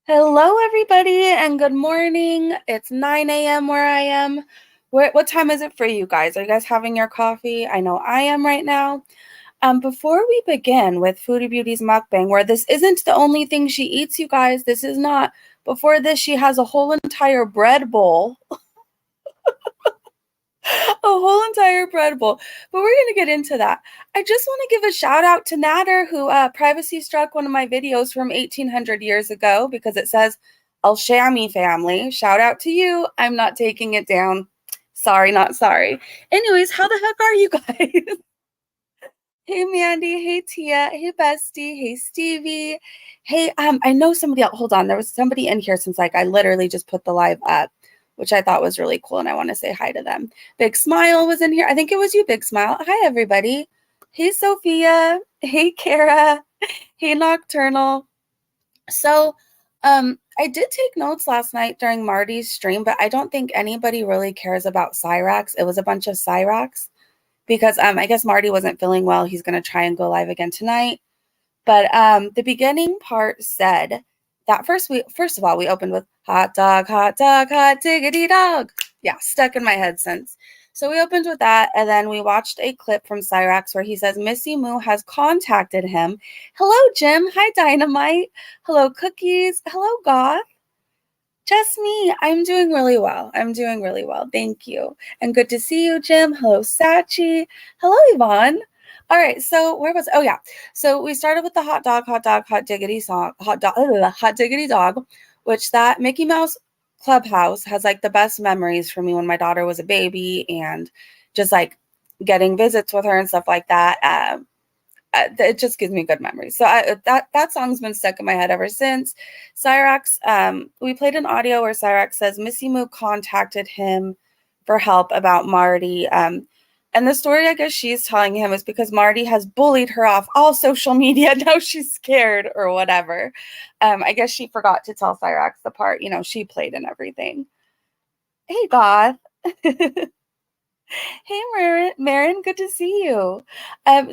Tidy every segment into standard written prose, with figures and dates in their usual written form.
Hello, everybody, and good morning. It's 9 a.m. where I am. What time is it for you guys? Are you guys having your coffee? I know I am right now. Before we begin with Foodie Beauty's mukbang, where this isn't the only thing she eats, you guys, this is not. Before this, she has a whole entire bread bowl, a whole entire bread bowl. But we're going to get into that. I just want to give a shout out to Nader, who privacy struck one of my videos from 1800 years ago because it says Al Shami family. Shout out to you. I'm not taking it down. Sorry, not sorry. Anyways, how the heck are you guys? Hey Mandy, hey Tia, hey Bestie, hey Stevie. Hey, I know somebody else. Hold on, there was somebody in here since like I literally just put the live up, which I thought was really cool, and I want to say hi to them. Big Smile was in here. I think it was you, Big Smile. Hi everybody. Hey Sophia. Hey Kara. Hey Nocturnal. So, I did take notes last night during Marty's stream, but I don't think anybody really cares about Cyrax. It was a bunch of Cyrax because I guess Marty wasn't feeling well. He's going to try and go live again tonight. But the beginning part said that first of all, we opened with hot dog, hot diggity dog. Yeah, stuck in my head since. So we opened with that, and then we watched a clip from Cyrax where he says Missy Moo has contacted him. Hello, Jim. Hi, Dynamite. Hello, Cookies. Hello, Goth. Just me. I'm doing really well. I'm doing really well. Thank you. And good to see you, Jim. Hello, Sachi. Hello, Yvonne. All right. So where was? Oh yeah. So we started with the hot dog, hot diggity song, hot diggity dog, which that Mickey Mouse Clubhouse has like the best memories for me when my daughter was a baby and just like getting visits with her and stuff like that. It just gives me good memories. So that song's been stuck in my head ever since. Cyrax, we played an audio where Cyrax says Missy Moo contacted him for help about Marty. And the story I guess she's telling him is because Marty has bullied her off all social media. Now she's scared or whatever. I guess she forgot to tell Cyrax the part, she played and everything. Hey, Goth. Hey, Marin, good to see you.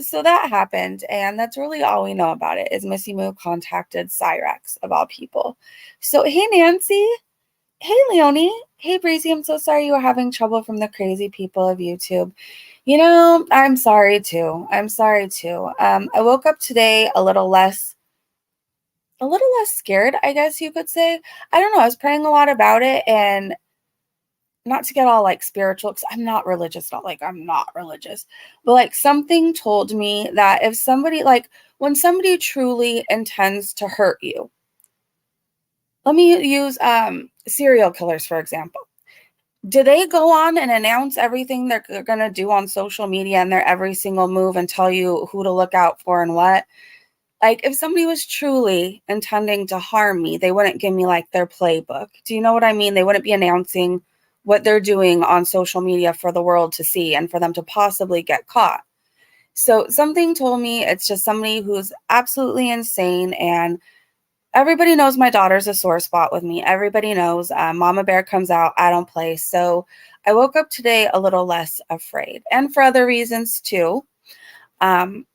So that happened, and that's really all we know about it is Missy Moo contacted Cyrax of all people. So, hey, Nancy. Hey, Leonie. Hey, Breezy. I'm so sorry you were having trouble from the crazy people of YouTube. I'm sorry too. I'm sorry too. I woke up today a little less scared, I guess you could say. I don't know. I was praying a lot about it, and not to get all like spiritual because I'm not religious, not like I'm not religious, but like something told me that if somebody like when somebody truly intends to hurt you, let me use serial killers for example. Do they go on and announce everything they're going to do on social media and their every single move and tell you who to look out for and what? Like if somebody was truly intending to harm me, they wouldn't give me like their playbook. Do you know what I mean? They wouldn't be announcing what they're doing on social media for the world to see and for them to possibly get caught. So something told me it's just somebody who's absolutely insane. And everybody knows my daughter's a sore spot with me. Everybody knows Mama Bear comes out, I don't play. So I woke up today a little less afraid, and for other reasons too. Um,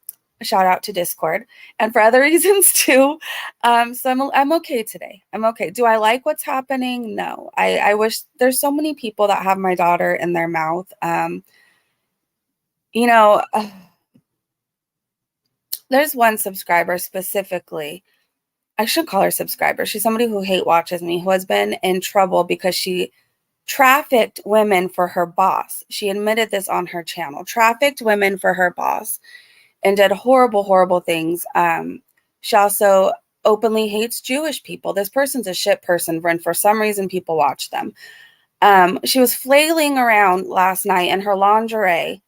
Shout out to Discord, and for other reasons too. So I'm okay today. I'm okay. Do I like what's happening? No. I wish there's so many people that have my daughter in their mouth. You know, there's one subscriber specifically. I should call her subscriber. She's somebody who hate watches me, who has been in trouble because she trafficked women for her boss. She admitted this on her channel. Trafficked women for her boss and did horrible, horrible things. She also openly hates Jewish people. This person's a shit person, and for some reason, people watch them. She was flailing around last night in her lingerie,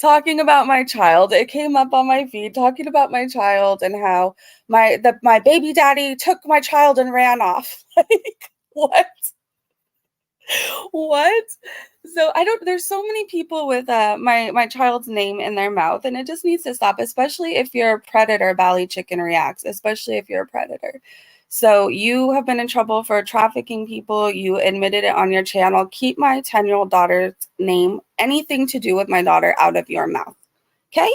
talking about my child. It came up on my feed, talking about my child and how my baby daddy took my child and ran off. Like, what? What? So I don't there's so many people with my child's name in their mouth, and it just needs to stop, especially if you're a predator. Bally Chicken reacts, especially if you're a predator. So you have been in trouble for trafficking people. You admitted it on your channel. Keep my 10-year-old daughter's name, anything to do with my daughter, out of your mouth. Okay?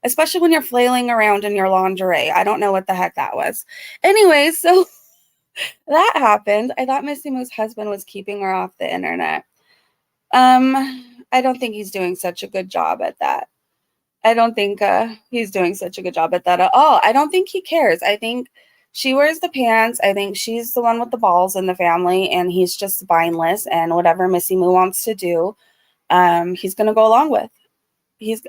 especially when you're flailing around in your lingerie. I don't know what the heck that was. Anyway, so that happened. I thought Missy Moo's husband was keeping her off the internet. I don't think he's doing such a good job at that. I don't think he's doing such a good job at that at all. I don't think he cares. I think she wears the pants. I think she's the one with the balls in the family, and he's just spineless. And whatever Missy Moo wants to do, he's going to go along with.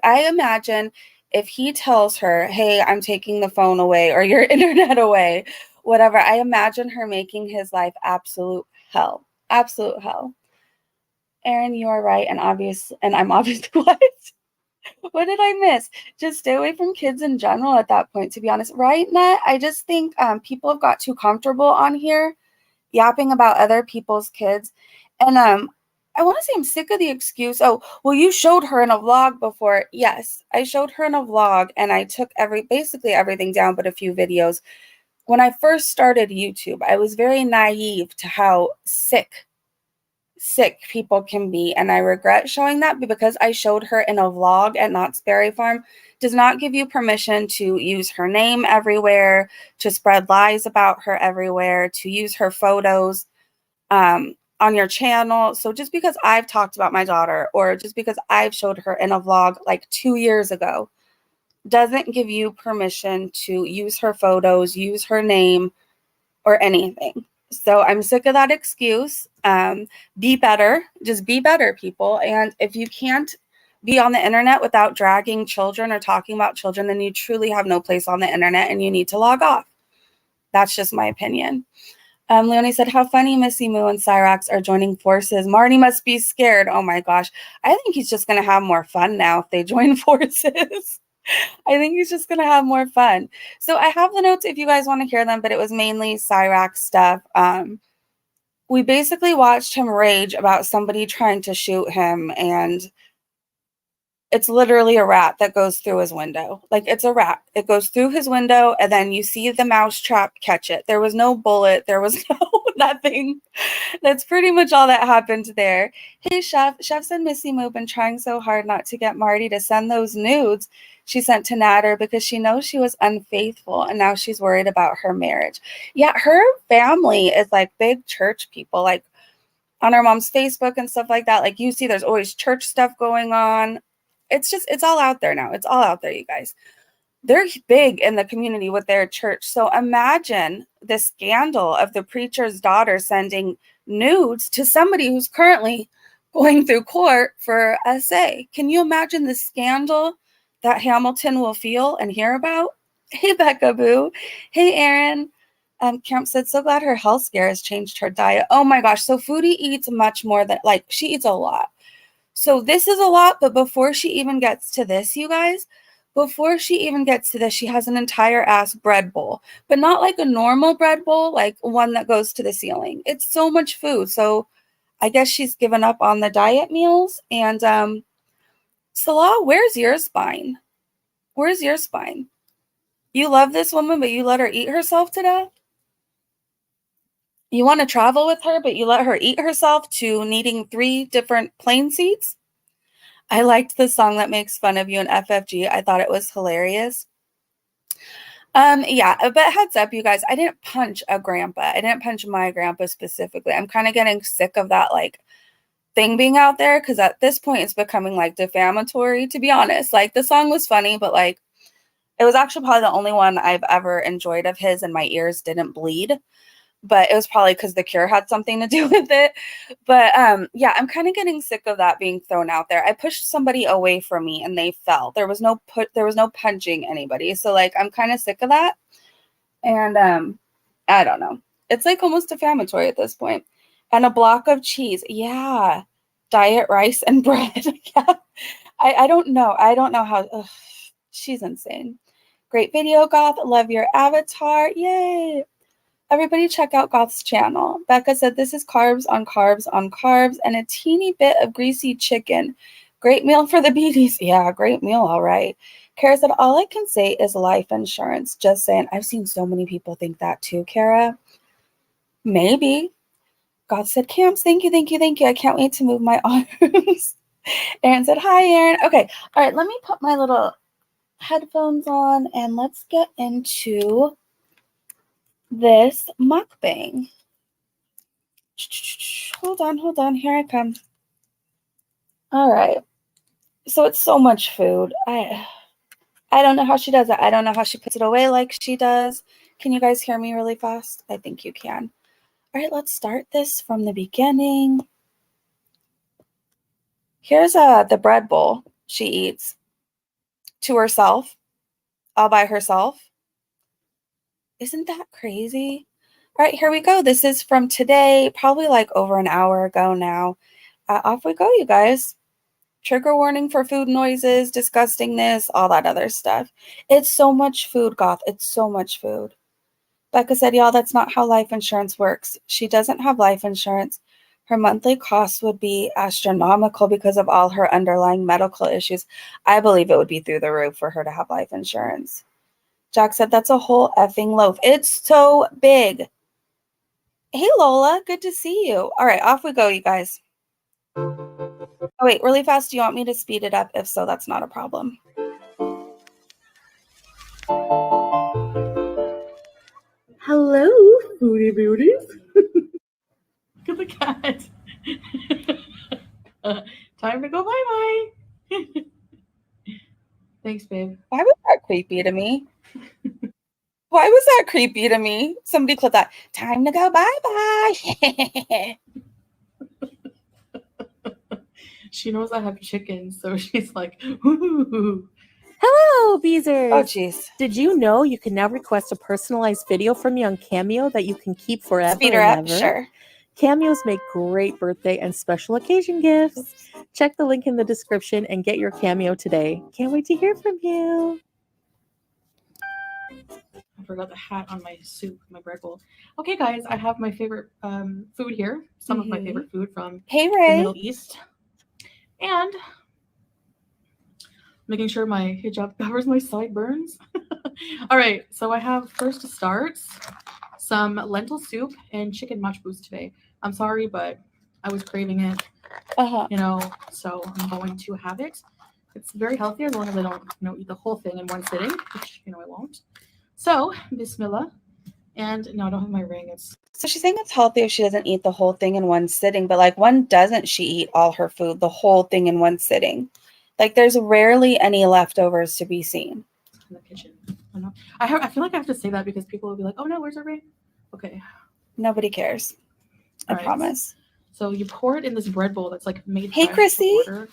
I imagine if he tells her, "Hey, I'm taking the phone away or your internet away," whatever. I imagine her making his life absolute hell. Absolute hell. Aaron, you are right, and I'm obviously what? What did I miss? Just stay away from kids in general at that point, to be honest. Right, Nat? I just think people have got too comfortable on here yapping about other people's kids. And I want to say I'm sick of the excuse, oh, well, you showed her in a vlog before. Yes, I showed her in a vlog, and I took basically everything down but a few videos. When I first started YouTube, I was very naive to how sick people can be, and I regret showing that, because I showed her in a vlog at Knott's Berry Farm does not give you permission to use her name everywhere, to spread lies about her everywhere, to use her photos on your channel. So just because I've talked about my daughter, or just because I've showed her in a vlog like 2 years ago, doesn't give you permission to use her photos, use her name, or anything. So I'm sick of that excuse. Be better. Just be better, people. And if you can't be on the internet without dragging children or talking about children, then you truly have no place on the internet and you need to log off. That's just my opinion. Leonie said, how funny Missy Moo and Cyrax are joining forces. Marty must be scared. Oh my gosh. I think he's just going to have more fun now if they join forces. I think he's just going to have more fun. So I have the notes if you guys want to hear them, but it was mainly Cyrax stuff. We basically watched him rage about somebody trying to shoot him, and it's literally a rat that goes through his window. Like, it's a rat. It goes through his window, and then you see the mouse trap catch it. There was no bullet. There was no nothing. That's pretty much all that happened there. Hey, Chef. Chef said Missy Moo been trying so hard not to get Marty to send those nudes she sent to Nader because she knows she was unfaithful, and now she's worried about her marriage. Yeah, her family is like big church people, like on her mom's Facebook and stuff like that. Like, you see there's always church stuff going on. It's all out there now. It's all out there, you guys. They're big in the community with their church. So imagine the scandal of the preacher's daughter sending nudes to somebody who's currently going through court for SA. Can you imagine the scandal that Hamilton will feel and hear about? Hey, Becca Boo. Hey, Aaron. Camp said, so glad her health scare has changed her diet. Oh my gosh. So Foodie eats much more than, like, she eats a lot. So this is a lot, but before she even gets to this, you guys, she has an entire ass bread bowl, but not like a normal bread bowl, like one that goes to the ceiling. It's so much food. So I guess she's given up on the diet meals. And Salah, where's your spine? Where's your spine? You love this woman, but you let her eat herself to death? You want to travel with her, but you let her eat herself to needing 3 different plane seats? I liked the song that makes fun of you in FFG. I thought it was hilarious. Yeah, but heads up, you guys, I didn't punch a grandpa. I didn't punch my grandpa specifically. I'm kind of getting sick of that, like, thing being out there, because at this point it's becoming, like, defamatory, to be honest. Like, the song was funny, but, like, it was actually probably the only one I've ever enjoyed of his, and my ears didn't bleed. But it was probably because The Cure had something to do with it. But yeah, I'm kind of getting sick of that being thrown out there. I pushed somebody away from me and they fell. There was no punching anybody. So, like, I'm kind of sick of that. And I don't know. It's like almost defamatory at this point. And a block of cheese. Yeah. Diet rice and bread. Yeah. I don't know. I don't know how. Ugh, she's insane. Great video, Goth. Love your avatar. Yay. Everybody check out Goth's channel. Becca said, this is carbs on carbs on carbs and a teeny bit of greasy chicken. Great meal for the beaties. Yeah, great meal, all right. Kara said, all I can say is life insurance. Just saying. I've seen so many people think that too, Kara. Maybe. Goth said, Camps, thank you, thank you, thank you. I can't wait to move my arms. Aaron said, hi, Aaron. Okay, all right, let me put my little headphones on and let's get into this mukbang. Hold on. Here I come. All right. So it's so much food. I don't know how she does it. I don't know how she puts it away like she does. Can you guys hear me really fast? I think you can. All right, let's start this from the beginning. Here's the bread bowl she eats to herself, all by herself. Isn't that crazy? All right, here we go. This is from today, probably like over an hour ago now. Off we go, you guys. Trigger warning for food noises, disgustingness, all that other stuff. It's so much food, Goth. It's so much food. Becca said, y'all, that's not how life insurance works. She doesn't have life insurance. Her monthly costs would be astronomical because of all her underlying medical issues. I believe it would be through the roof for her to have life insurance. Jack said, that's a whole effing loaf. It's so big. Hey, Lola, good to see you. All right, off we go, you guys. Oh, wait, really fast. Do you want me to speed it up? If so, that's not a problem. Hello, Foodie Beauties. Look at the cat. Time to go bye-bye. Thanks, babe. Why was that creepy to me? Why was that creepy to me? Somebody clip that. Time to go bye-bye. She knows I have chickens, so she's like, ooh. Hello, Beezers. Oh, jeez. Did you know you can now request a personalized video from me on Cameo that you can keep forever Speed her and up, ever? sure. Cameos make great birthday and special occasion gifts. Check the link in the description and get your Cameo today. Can't wait to hear from you. I forgot the hat on my soup, my bread bowl. Okay, guys, I have my favorite food here. Some of my favorite food from Hey, the Ray. Middle East. And making sure my hijab covers my sideburns. All right, so I have first to start some lentil soup and chicken majbous today. I'm sorry, but I was craving it, you know, so I'm going to have it. It's very healthy as long as I don't, eat the whole thing in one sitting, which, I won't. So, bismillah. And no, I don't have my ring. So she's saying it's healthy if she doesn't eat the whole thing in one sitting, but like when doesn't she eat all her food, the whole thing in one sitting? Like there's rarely any leftovers to be seen. In the kitchen. I feel like I have to say that because people will be like, oh no, where's our ring? Okay. Nobody cares. I promise. So you pour it in this bread bowl that's like made Hey, Chrissy. to order.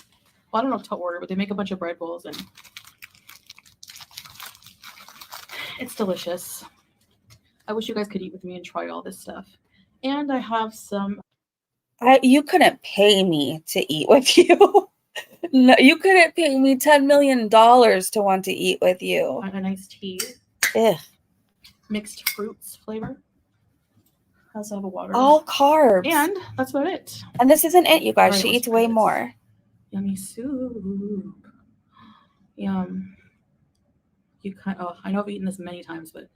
Well, I don't know to order, but they make a bunch of bread bowls and it's delicious. I wish you guys could eat with me and try all this stuff. And I have some. You couldn't pay me to eat with you. No, you couldn't pay me $10 million to want to eat with you. A nice tea. Ugh. Mixed fruits flavor. I also have a water. All carbs. And that's about it. And this isn't it, you guys. Right, she eats way more. Yummy soup. Yum. I know I've eaten this many times, but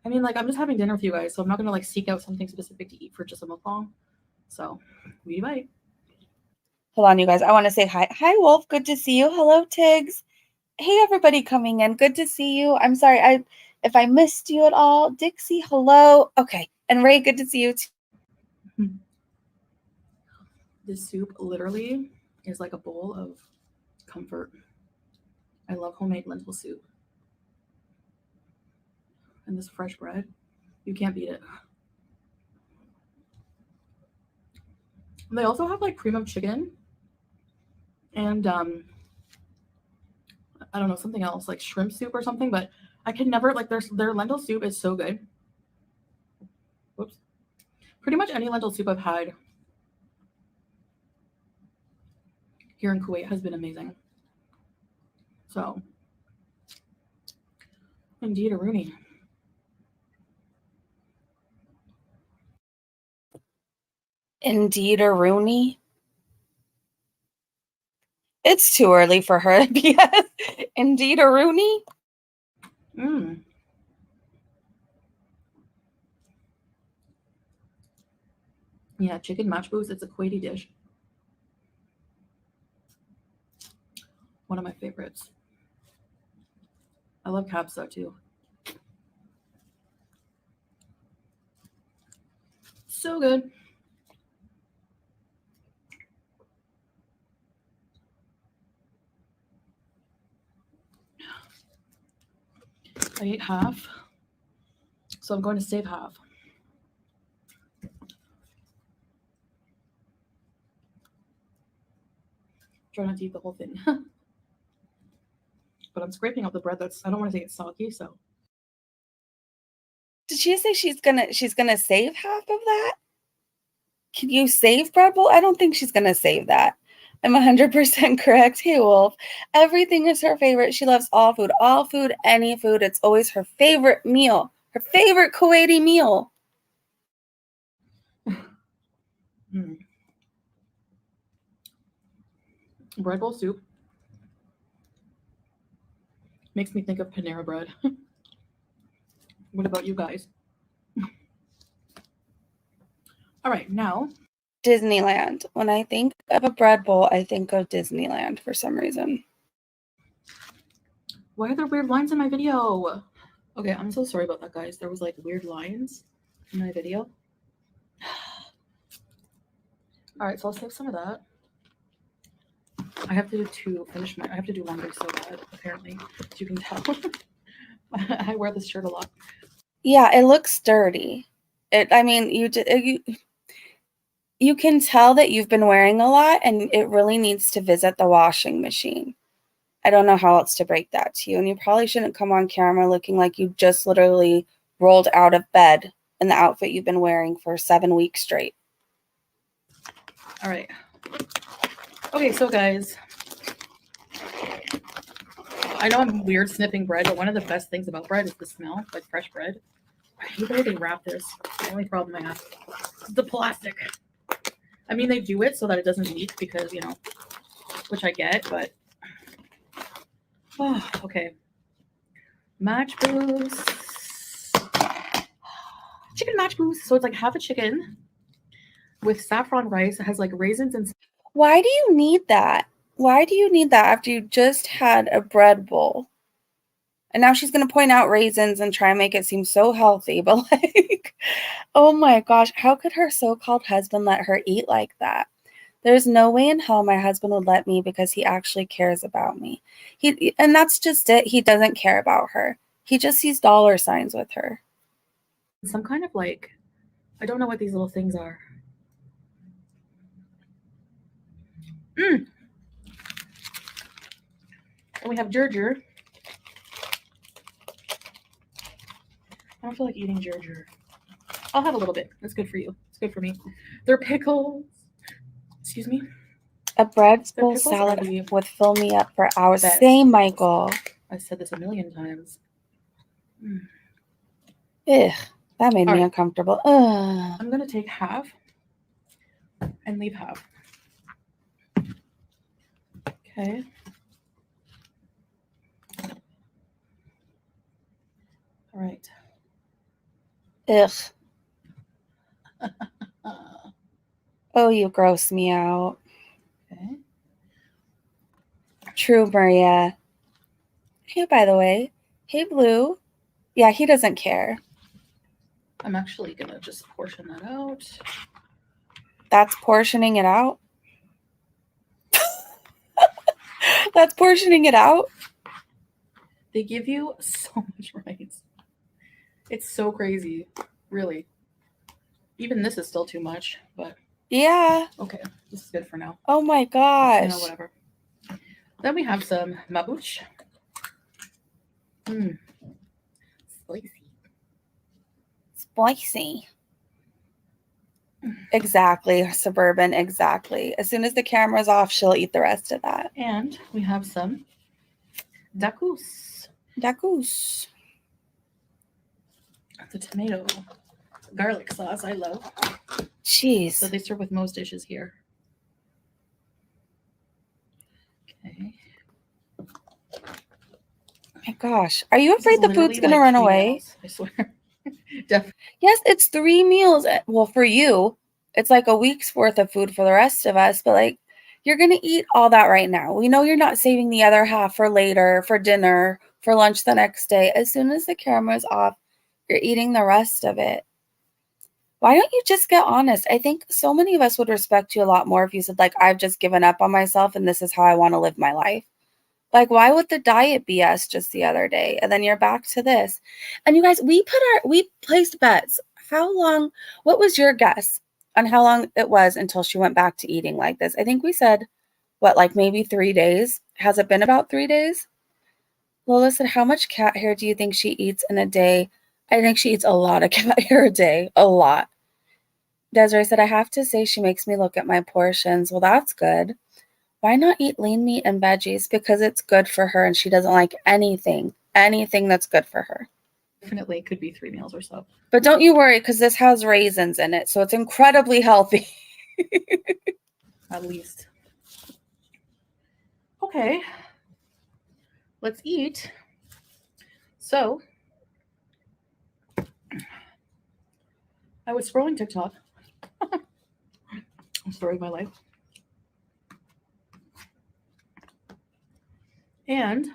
I mean, like, I'm just having dinner with you guys, so I'm not going to, like, seek out something specific to eat for just a mukbang. So, we bye. Hold on, you guys. I want to say hi. Hi, Wolf. Good to see you. Hello, Tiggs. Hey, everybody coming in. Good to see you. I'm sorry if I missed you at all. Dixie, hello. Okay. And Ray, good to see you too. This soup literally is like a bowl of comfort. I love homemade lentil soup. And this fresh bread, you can't beat it. And they also have like cream of chicken and I don't know, something else like shrimp soup or something, but I can never like their lentil soup is so good. Whoops. Pretty much any lentil soup I've had here in Kuwait has been amazing. So, indeed a Rooney. Indeed a Rooney. It's too early for her to be indeed a Rooney. Yeah, chicken majbous. It's a Kuwaiti dish. One of my favorites. I love capsa too. So good. I ate half, so I'm going to save half. Try not to eat the whole thing. But I'm scraping out the bread I don't want to say it's soggy, so. Did she say she's gonna save half of that? Can you save bread bowl? I don't think she's gonna save that. I'm 100% correct. Hey, Wolf. Everything is her favorite. She loves all food, any food. It's always her favorite meal, her favorite Kuwaiti meal. Bread bowl soup makes me think of Panera bread. What about you guys? All right, now. Disneyland. When I think of a bread bowl, I think of Disneyland for some reason. Why are there weird lines in my video? Okay, I'm so sorry about that, guys. There was like weird lines in my video. All right, so I'll save some of that. I have to do laundry so bad, apparently, as you can tell. I wear this shirt a lot. Yeah, it looks dirty. You can tell that you've been wearing a lot and it really needs to visit the washing machine. I don't know how else to break that to you. And you probably shouldn't come on camera looking like you just literally rolled out of bed in the outfit you've been wearing for 7 weeks straight. All right. Okay, so guys, I know I'm weird snipping bread, but one of the best things about bread is the smell, like fresh bread. I hate the way they wrap this. The only problem I have is the plastic. I mean, they do it so that it doesn't leak because, you know, which I get, but okay. Majbous. Chicken Majbous. So it's like half a chicken with saffron rice. It has like raisins and. Why do you need that? Why do you need that after you just had a bread bowl? And now she's going to point out raisins and try and make it seem so healthy. But like, oh my gosh, how could her so-called husband let her eat like that? There's no way in hell my husband would let me because he actually cares about me. And that's just it. He doesn't care about her. He just sees dollar signs with her. Some kind of like, I don't know what these little things are. And we have Gerger. I don't feel like eating Gerger. I'll have a little bit. It's good for you. It's good for me. They're pickles. Excuse me. A bread bowl salad would fill me up for hours. Same, Michael. I said this a million times. Ugh, that made me uncomfortable. Ugh. I'm going to take half and leave half. Okay. All right. Ugh. Oh, you gross me out. Okay. True, Maria. Hey, by the way. Hey, Blue. Yeah, he doesn't care. I'm actually going to just portion that out. That's portioning it out? That's portioning it out? They give you so much rice. It's so crazy. Really. Even this is still too much, but. Yeah. Okay, this is good for now. Oh my gosh. You know, whatever. Then we have some mabuch. Spicy. Spicy. Exactly, Suburban, exactly. As soon as the camera's off, she'll eat the rest of that. And we have some dakous. Dakous. The tomato garlic sauce I love. Jeez. So they serve with most dishes here. Okay. My gosh. Are you afraid the food's going to run away? Meals, I swear. Definitely. Yes, it's 3 meals. Well, for you, it's like a week's worth of food for the rest of us. But like, you're going to eat all that right now. We know you're not saving the other half for later, for dinner, for lunch the next day. As soon as the camera's off, you're eating the rest of it. Why don't you just get honest? I think so many of us would respect you a lot more if you said, like, I've just given up on myself and this is how I want to live my life. Like, why would the diet BS just the other day? And then you're back to this. And you guys, we placed bets. How long, what was your guess on how long it was until she went back to eating like this? I think we said, what, like maybe 3 days? Has it been about 3 days? Lola said, how much cat hair do you think she eats in a day? I think she eats a lot of cat hair a day. A lot. Desiree said, I have to say she makes me look at my portions. Well, that's good. Why not eat lean meat and veggies? Because it's good for her and she doesn't like anything that's good for her. Definitely could be 3 meals or so. But don't you worry, because this has raisins in it, so it's incredibly healthy. At least. Okay. Let's eat. So, I was scrolling TikTok. Story of my life. And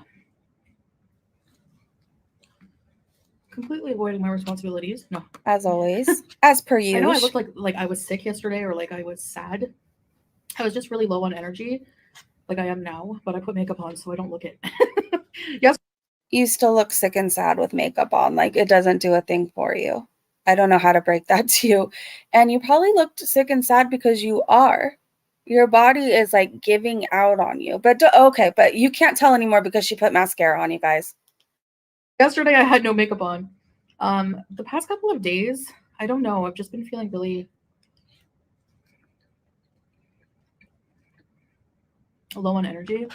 completely avoiding my responsibilities. No. As always. As per usual. I know I looked like I was sick yesterday or like I was sad. I was just really low on energy, like I am now, but I put makeup on so I don't look it. Yes. You still look sick and sad with makeup on. Like, it doesn't do a thing for you. I don't know how to break that to you. And you probably looked sick and sad because you are. Your body is like giving out on you. But okay, but you can't tell anymore because she put mascara on, you guys. Yesterday I had no makeup on. The past couple of days, I don't know. I've just been feeling really low on energy.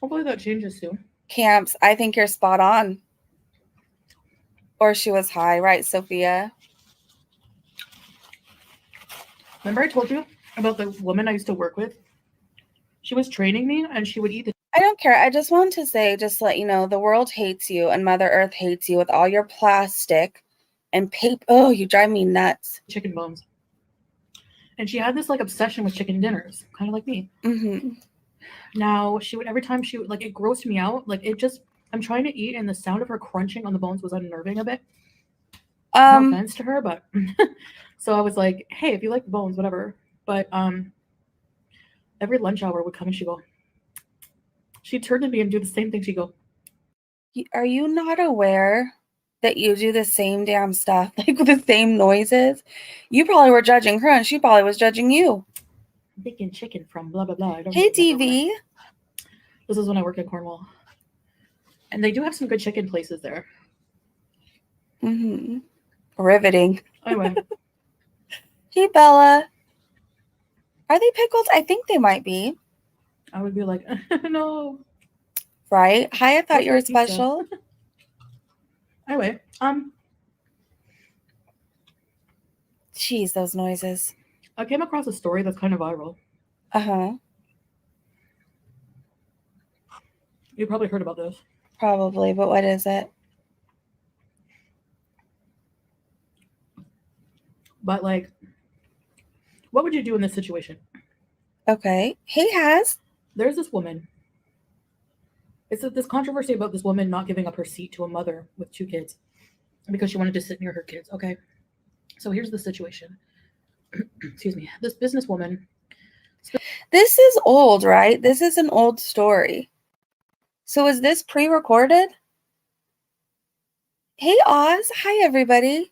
Hopefully that changes soon. Camps, I think you're spot on. Or she was high, right, Sophia? Remember I told you about the woman I used to work with? She was training me and she would eat the... I don't care. I just want to say, just to let you know, the world hates you and Mother Earth hates you with all your plastic and paper. Oh, you drive me nuts. Chicken bones. And she had this like obsession with chicken dinners, kind of like me. Mm-hmm. Now she would, every time she would, like, it grossed me out. Like, it just, I'm trying to eat and the sound of her crunching on the bones was unnerving a bit. No offense to her, but so I was like, hey, if you like bones, whatever. But every lunch hour would come and she'd turn to me and do the same thing. She'd go, are you not aware that you do the same damn stuff, like with the same noises? You probably were judging her and she probably was judging you. bacon chicken from blah, blah, blah. I don't Hey, remember DV. This is when I worked in Cornwall. And they do have some good chicken places there. Mm-hmm. Riveting. Anyway. Hey, Bella. Are they pickled? I think they might be. I would be like, no. Right? Hi, I thought you were special. Anyway, Jeez, those noises. I came across a story that's kind of viral. Uh-huh. You probably heard about this. Probably, but what is it? But like, what would you do in this situation? Okay. Hey, Has. There's this woman. It's this controversy about this woman not giving up her seat to a mother with 2 kids because she wanted to sit near her kids. Okay. So here's the situation. Excuse me. This businesswoman. This is old, right? This is an old story. So is this pre-recorded? Hey, Oz. Hi, everybody.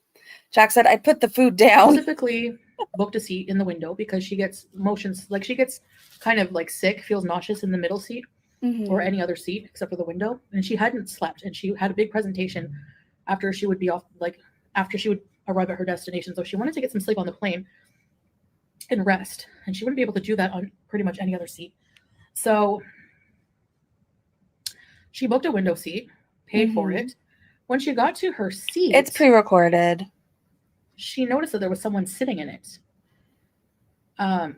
Jack said, I'd put the food down. Specifically booked a seat in the window because she gets motions, like she gets kind of like sick, feels nauseous in the middle seat or any other seat except for the window. And she hadn't slept and she had a big presentation after she would be off, like after she would arrive at her destination. So she wanted to get some sleep on the plane and rest. And she wouldn't be able to do that on pretty much any other seat. So she booked a window seat, paid for it. When she got to her seat, it's pre-recorded. She noticed that there was someone sitting in it. And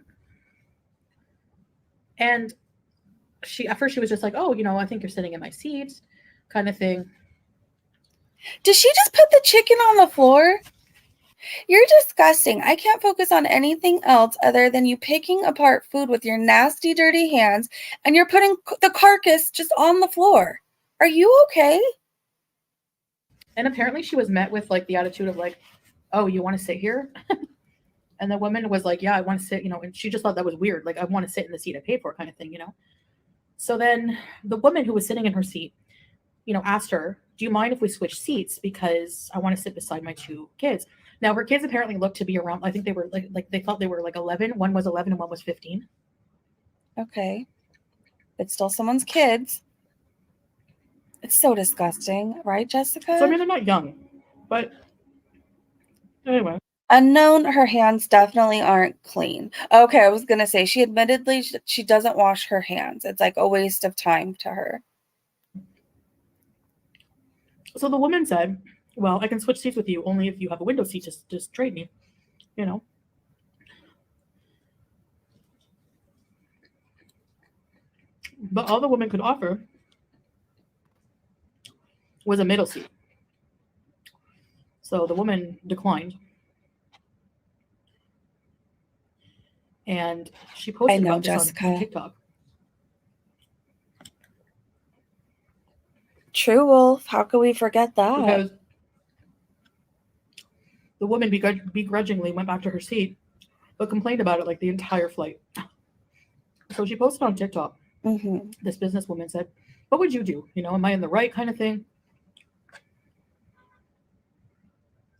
at first she was just like, oh, I think you're sitting in my seat kind of thing. Did she just put the chicken on the floor? You're disgusting. I can't focus on anything else other than you picking apart food with your nasty, dirty hands, and you're putting the carcass just on the floor. Are you okay? And apparently she was met with like the attitude of like, oh, you want to sit here? And the woman was like, yeah, I want to sit, and she just thought that was weird. Like, I want to sit in the seat I paid for kind of thing. So then the woman who was sitting in her seat, asked her, do you mind if we switch seats? Because I want to sit beside my two kids. Now, her kids apparently looked to be around, I think they were like they thought they were like 11. One was 11 and one was 15. Okay. It's still someone's kids. It's so disgusting, right, Jessica? So, I mean, they're not young, but anyway. Unknown, her hands definitely aren't clean. Okay, I was going to say, she admittedly, she doesn't wash her hands. It's like a waste of time to her. So the woman said, well, I can switch seats with you only if you have a window seat. Just trade me, But all the woman could offer was a middle seat. So the woman declined. And she posted about this on TikTok. True Wolf, how could we forget that? Because the woman begrudgingly went back to her seat, but complained about it like the entire flight. So she posted on TikTok. Mm-hmm. This businesswoman said, what would you do? Am I in the right kind of thing?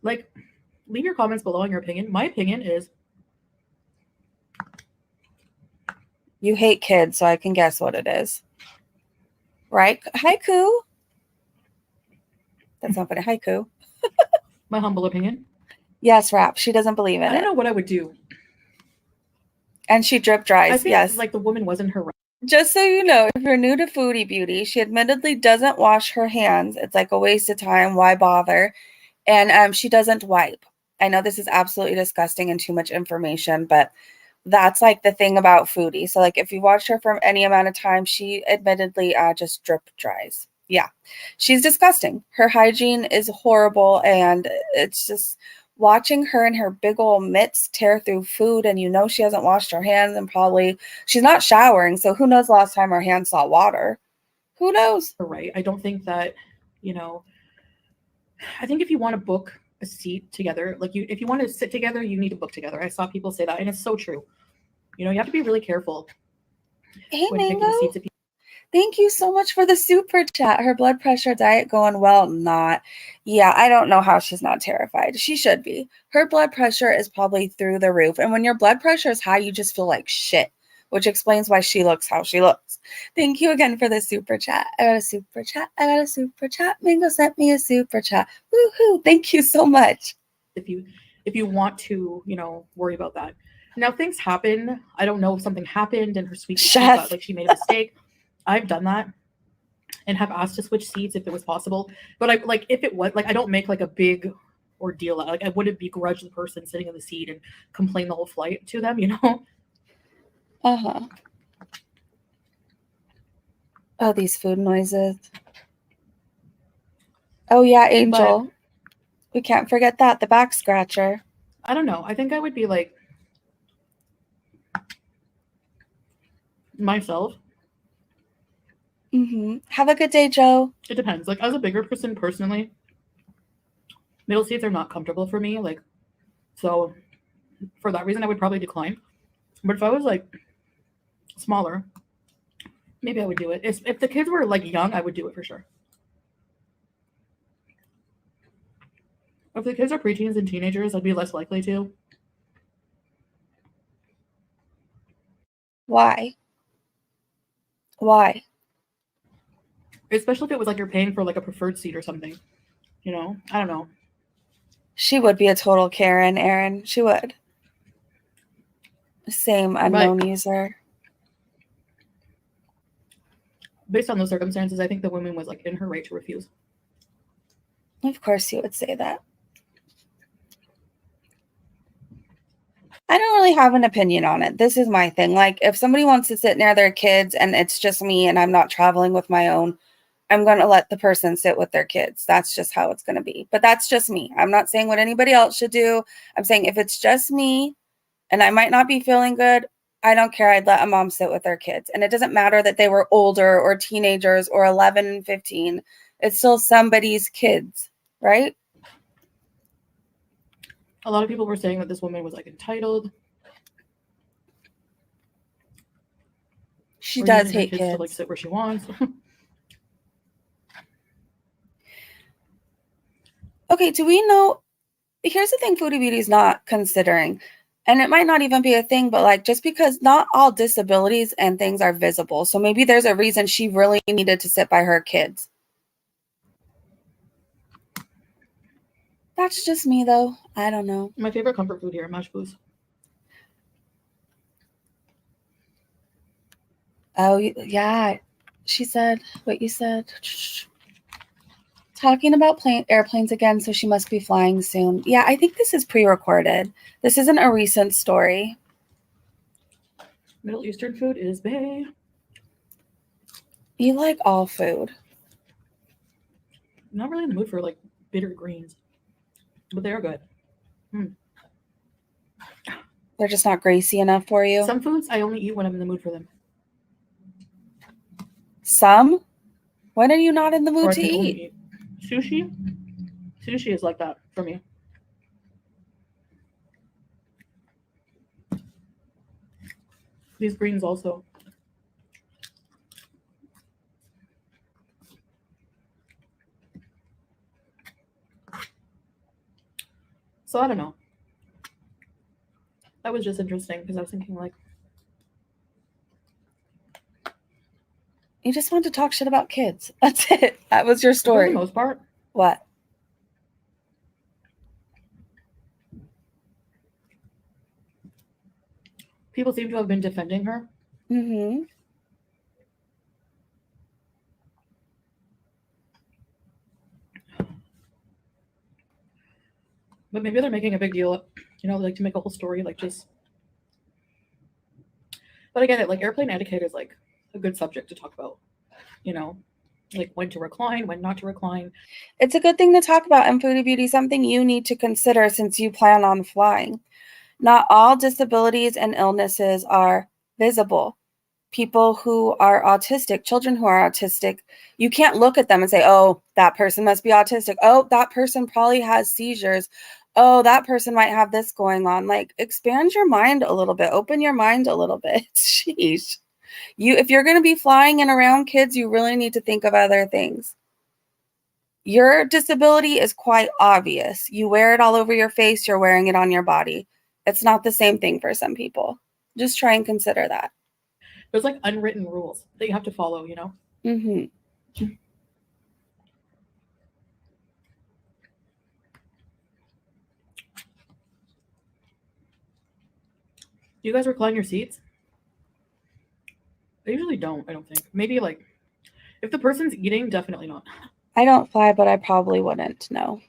Like, leave your comments below on your opinion. My opinion is, you hate kids, so I can guess what it is. Right? Haiku. That's not funny. Haiku. my humble opinion. Yes, Rap. She doesn't believe in it. I don't know what I would do. And she drip dries. I think, yes. like, the woman wasn't her right. Just so you know, if you're new to Foodie Beauty, she admittedly doesn't wash her hands. It's like a waste of time. Why bother? And she doesn't wipe. I know this is absolutely disgusting and too much information, but that's like the thing about Foodie. So like if you watch her for any amount of time, she admittedly just drip dries. Yeah, she's disgusting. Her hygiene is horrible, and it's just watching her and her big old mitts tear through food, and she hasn't washed her hands, and probably she's not showering, so who knows the last time her hands saw water. Who knows? Right. I don't think that, I think if you want to book a seat together, like if you want to sit together, you need to book together. I saw people say that, and it's so true. You have to be really careful. Hey, Mango. Thank you so much for the super chat. Her blood pressure diet going well? Not. Yeah, I don't know how she's not terrified. She should be. Her blood pressure is probably through the roof. And when your blood pressure is high, you just feel like shit, which explains why she looks how she looks. Thank you again for the super chat. I got a super chat. Mango sent me a super chat. Woohoo. Thank you so much. If you want to, worry about that. Now, things happen. I don't know if something happened and her sweet got, like, she made a mistake. I've done that and have asked to switch seats if it was possible. But if it was, like, I don't make like a big ordeal. Like, I wouldn't begrudge the person sitting in the seat and complain the whole flight to them, Uh-huh. Oh, these food noises. Oh yeah, Angel. But we can't forget that, the back scratcher. I don't know. I think I would be like myself. Mm-hmm. Have a good day, Joe. It depends. Like, as a bigger person, personally, middle seats are not comfortable for me. Like, so for that reason, I would probably decline. But if I was like smaller, maybe I would do it. If the kids were like young, I would do it for sure. If the kids are preteens and teenagers, I'd be less likely to. Why? Especially if it was like you're paying for like a preferred seat or something. I don't know. She would be a total Karen, Aaron. She would. Same unknown user. Based on those circumstances, I think the woman was like in her right to refuse. Of course you would say that. I don't really have an opinion on it. This is my thing. Like, if somebody wants to sit near their kids and it's just me and I'm not traveling with my own, I'm going to let the person sit with their kids. That's just how it's going to be. But that's just me. I'm not saying what anybody else should do. I'm saying if it's just me and I might not be feeling good, I don't care. I'd let a mom sit with their kids. And it doesn't matter that they were older or teenagers or 11 and 15. It's still somebody's kids, right? A lot of people were saying that this woman was like entitled. She does hate kids kids. to like sit where she wants. Okay, do we know? Here's the thing Foodie Beauty is not considering, and it might not even be a thing, but like just because not all disabilities and things are visible. So maybe there's a reason she really needed to sit by her kids. That's just me though. I don't know. My favorite comfort food here, Majbous. Oh, yeah. She said what you said. Talking about airplanes again, so she must be flying soon. Yeah, I think this is pre-recorded. This isn't a recent story. Middle Eastern food is bae. You like all food. I'm not really in the mood for like bitter greens, but they are good. They're just not greasy enough for you. Some foods I only eat when I'm in the mood for them. Some? When are you not in the mood to eat? Sushi? Sushi is like that for me. These greens also. So I don't know. That was just interesting because I was thinking like, You just wanted to talk shit about kids. That's it. That was your story. for the most part, What? people seem to have been defending her. Mm-hmm. But maybe they're making a big deal, like to make a whole story, like just. But I get it. Like airplane etiquette is like a good subject to talk about. Like when to recline, when not to recline. It's a good thing to talk about in Foodie Beauty, something you need to consider since you plan on flying. Not all disabilities and illnesses are visible. People who are autistic, children who are autistic, you can't look at them and say, oh, that person must be autistic. Oh, that person probably has seizures. Oh, that person might have this going on. Like, expand your mind a little bit. Open your mind a little bit. Sheesh. If you're going to be flying and around kids, you really need to think of other things. Your disability is quite obvious. You wear it all over your face. You're wearing it on your body. It's not the same thing for some people. Just try and consider that. There's like unwritten rules that you have to follow, Mm-hmm. Do you guys recline your seats? I usually don't, I don't think. Maybe like if the person's eating, definitely not. I don't fly, but I probably wouldn't. No.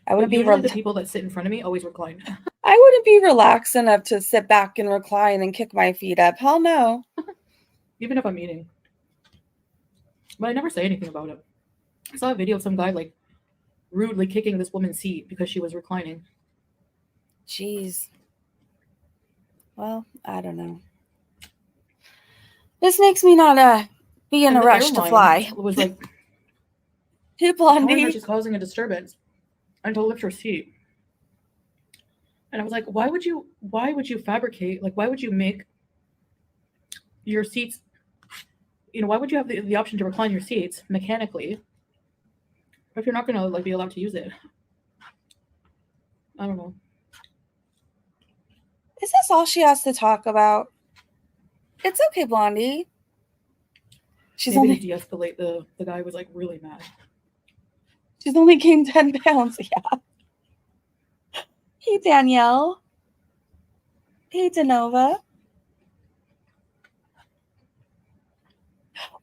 I wouldn't be the people that sit in front of me always recline. I wouldn't be relaxed enough to sit back and recline and kick my feet up. Hell no. Even if I'm eating. But I never say anything about it. I saw a video of some guy like rudely kicking this woman's seat because she was reclining. Jeez. Well, I don't know. This makes me not be in a rush to fly. Was like, hey, telling her Blondie. she's causing a disturbance and to lift her seat. And I was like, why would you fabricate, like, why would you make your seats, why would you have the option to recline your seats mechanically if you're not going to like be allowed to use it? I don't know. Is this all she has to talk about? It's okay, Blondie. She's Maybe only to de-escalate, the guy was like really mad. She's only gained 10 pounds. Yeah. Hey, Danielle. Hey, Denova.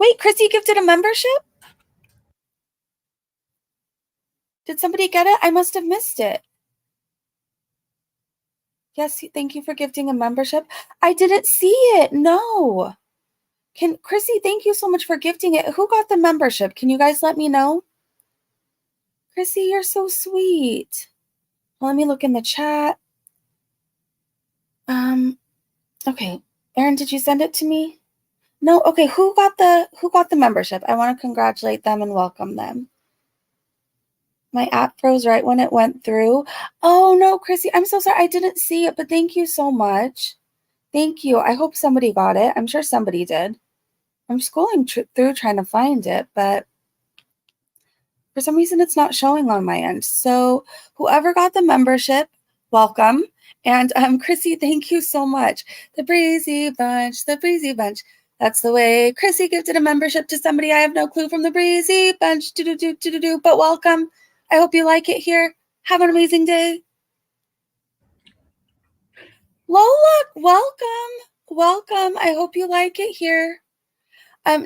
Wait, Chrissy gifted a membership? Did somebody get it? I must have missed it. Yes, thank you for gifting a membership. I didn't see it. No. Chrissy, thank you so much for gifting it. Who got the membership? Can you guys let me know? Chrissy, you're so sweet. Well, let me look in the chat. Okay. Erin, did you send it to me? No. Okay. Who got the membership? I want to congratulate them and welcome them. My app froze right when it went through. Oh no, Chrissy, I'm so sorry. I didn't see it, but thank you so much. Thank you. I hope somebody got it. I'm sure somebody did. I'm scrolling through trying to find it, but for some reason it's not showing on my end. So whoever got the membership, welcome. And Chrissy, thank you so much. The Breezy Bunch, the Breezy Bunch. That's the way Chrissy gifted a membership to somebody. I have no clue from the Breezy Bunch. But welcome. I hope you like it here. Have an amazing day. Lola, welcome. Welcome. I hope you like it here.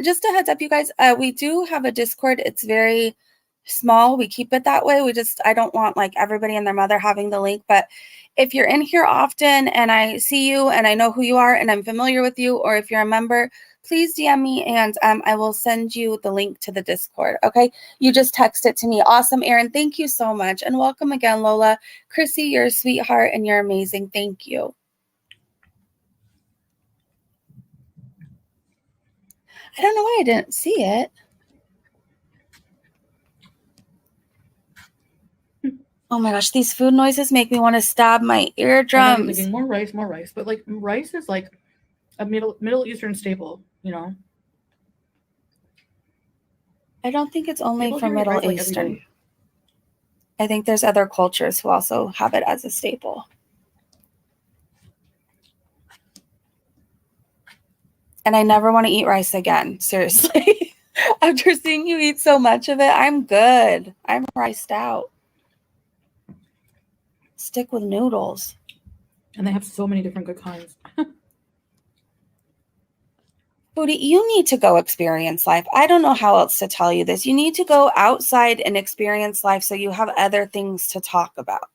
Just a heads up, you guys, we do have a Discord. It's very small. We keep it that way. I don't want like everybody and their mother having the link, but if you're in here often and I see you and I know who you are and I'm familiar with you, or if you're a member, please DM me and I will send you the link to the Discord. Okay. You just text it to me. Awesome. Erin, thank you so much. And welcome again, Lola. Chrissy, you're a sweetheart and you're amazing. Thank you. I don't know why I didn't see it. Oh my gosh, these food noises make me want to stab my eardrums. Thinking more rice. But like rice is like a Middle Eastern staple, you know. I don't think it's only People for here eat Middle rice, like, every Eastern. day. I think there's other cultures who also have it as a staple. And I never want to eat rice again, seriously. After seeing you eat so much of it, I'm good. I'm riced out. Stick with noodles. And they have so many different good kinds. Foodie, you need to go experience life. I don't know how else to tell you this. You need to go outside and experience life so you have other things to talk about.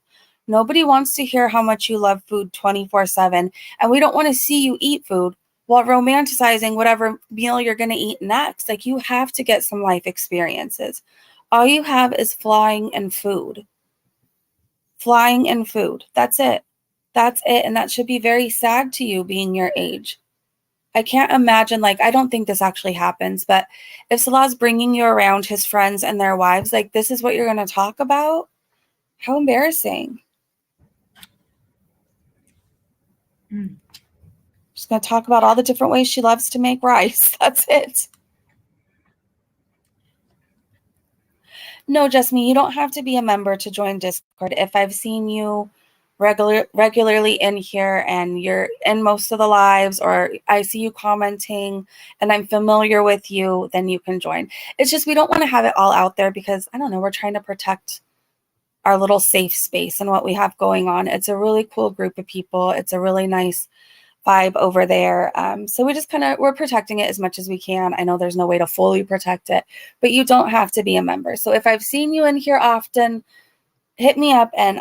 Nobody wants to hear how much you love food 24/7, and we don't want to see you eat food while romanticizing whatever meal you're going to eat next. Like, you have to get some life experiences. All you have is flying and food. Flying and food. That's it. That's it. And that should be very sad to you being your age. I can't imagine, like, I don't think this actually happens, but if Salah's bringing you around his friends and their wives, like, this is what you're going to talk about? How embarrassing. Just going to talk about all the different ways she loves to make rice. That's it. No, Jasmine, you don't have to be a member to join Discord. If I've seen you regularly in here and you're in most of the lives, or I see you commenting and I'm familiar with you, then you can join. It's just we don't want to have it all out there because, I don't know, we're trying to protect our little safe space and what we have going on. It's a really cool group of people. It's a really nice vibe over there. So we just we're protecting it as much as we can. I know there's no way to fully protect it, but you don't have to be a member. So if I've seen you in here often, hit me up and